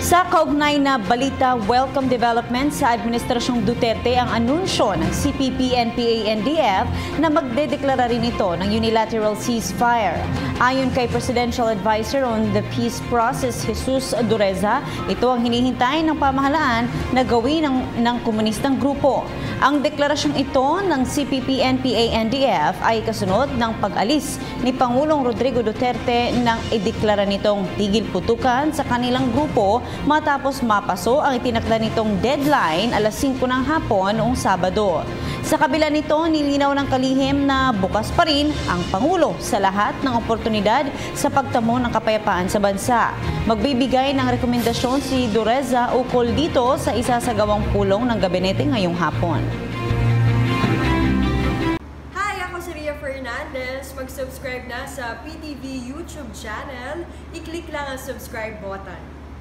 Sa kaugnay na balita, welcome development sa Administrasyong Duterte ang anunsyo ng CPP-NPA-NDF na magdedeklara rin ito ng unilateral ceasefire. Ayon kay Presidential Advisor on the Peace Process, Jesus Dureza, ito ang hinihintay ng pamahalaan na gawin ng komunistang grupo. Ang deklarasyong ito ng CPP-NPA-NDF ay kasunod ng pag-alis ni Pangulong Rodrigo Duterte nang ideklara nitong tigil putukan sa kanilang grupo matapos mapaso ang itinakda nitong deadline alas 5 ng hapon noong Sabado. Sa kabila nito, nilinaw ng kalihim na bukas pa rin ang Pangulo sa lahat ng oportunidad sa pagtamo ng kapayapaan sa bansa. Magbibigay ng rekomendasyon si Dureza ukol dito sa isasagawang pulong ng gabinete ngayong hapon. Hi, ako si Ria Fernandez. Mag-subscribe na sa PTV YouTube channel. I-click lang ang subscribe button.